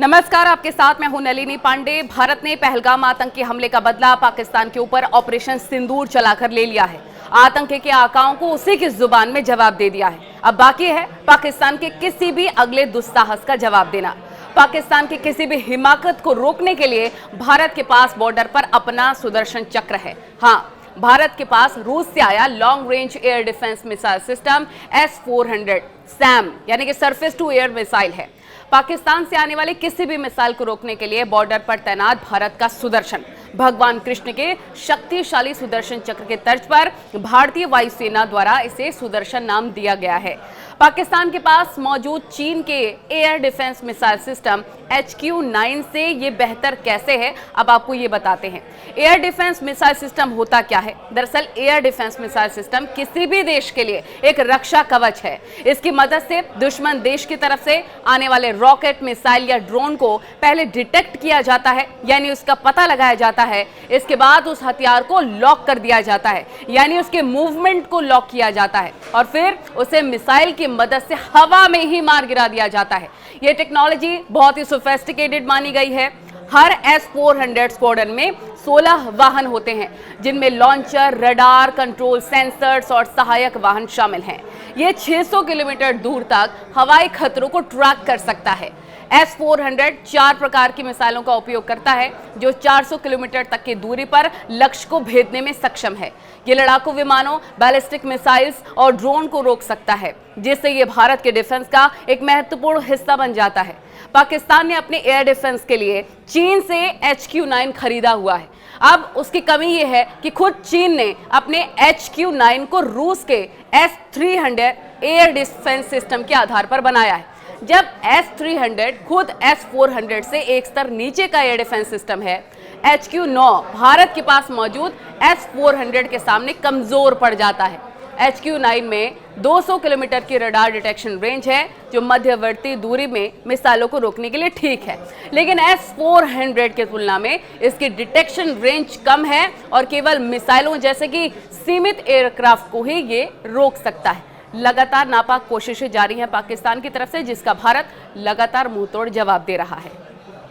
नमस्कार, आपके साथ मैं हूं नलिनी पांडे। भारत ने पहलगाम आतंकी हमले का बदला पाकिस्तान के ऊपर ऑपरेशन सिंदूर चलाकर ले लिया है। आतंकी के आकाओं को उसी की जुबान में जवाब दे दिया है। अब बाकी है पाकिस्तान के किसी भी अगले दुस्साहस का जवाब देना। पाकिस्तान की किसी भी हिमाकत को रोकने के लिए भारत के पास बॉर्डर पर अपना सुदर्शन चक्र है। हाँ, भारत के पास रूस से आया long range air defence missile system S-400 Sam यानी कि सरफेस टू एयर मिसाइल है। पाकिस्तान से आने वाले किसी भी मिसाइल को रोकने के लिए बॉर्डर पर तैनात भारत का सुदर्शन, भगवान कृष्ण के शक्तिशाली सुदर्शन चक्र के तर्ज पर भारतीय वायुसेना द्वारा इसे सुदर्शन नाम दिया गया है। पाकिस्तान के पास मौजूद चीन के air defence missile system HQ-9 से ये बेहतर कैसे है, अब आपको ये बताते हैं। एयर डिफेंस मिसाइल सिस्टम होता क्या है? दरअसल एयर डिफेंस मिसाइल सिस्टम किसी भी देश के लिए एक रक्षा कवच है। इसकी मदद से दुश्मन देश की तरफ से आने वाले रॉकेट, मिसाइल या ड्रोन को पहले डिटेक्ट किया जाता है, यानी उसका पता लगाया जाता है। इसके बाद उस हथियार को लॉक कर दिया जाता है, यानी उसके मूवमेंट को लॉक किया जाता है, और फिर उसे मिसाइल की मदद से हवा में ही मार गिरा दिया जाता है। यह टेक्नोलॉजी बहुत ही सोफिस्टिकेटेड मानी गई है। हर S-400 स्क्वाड्रन में 16 वाहन होते हैं, जिनमें लॉन्चर, रडार, कंट्रोल सेंसर्स और सहायक वाहन शामिल हैं। ये 600 किलोमीटर दूर तक हवाई खतरों को ट्रैक कर सकता है। S-400 4 प्रकार की मिसाइलों का उपयोग करता है, जो 400 किलोमीटर तक की दूरी पर लक्ष्य को भेदने में सक्षम है। ये लड़ाकू विमानों, बैलिस्टिक मिसाइल्स और ड्रोन को रोक सकता है, जिससे ये भारत के डिफेंस का एक महत्वपूर्ण हिस्सा बन जाता है। पाकिस्तान ने अपने एयर डिफेंस के लिए चीन से HQ-9 खरीदा हुआ है। अब उसकी कमी यह है कि खुद चीन ने अपने HQ-9 को रूस के S-300 एयर डिफेंस सिस्टम के आधार पर बनाया है। जब S-300 खुद S-400 से एक स्तर नीचे का एयर डिफेंस सिस्टम है, HQ-9 भारत के पास मौजूद S-400 के सामने कमजोर पड़ जाता है। HQ-9 में 200 किलोमीटर की रडार डिटेक्शन रेंज है, जो मध्यवर्ती दूरी में मिसाइलों को रोकने के लिए ठीक है, लेकिन S-400 की तुलना में इसकी डिटेक्शन रेंज कम है और केवल मिसाइलों जैसे कि सीमित एयरक्राफ्ट को ही ये रोक सकता है। लगातार नापाक कोशिशें जारी हैं पाकिस्तान की तरफ से, जिसका भारत लगातार मुंहतोड़ जवाब दे रहा है।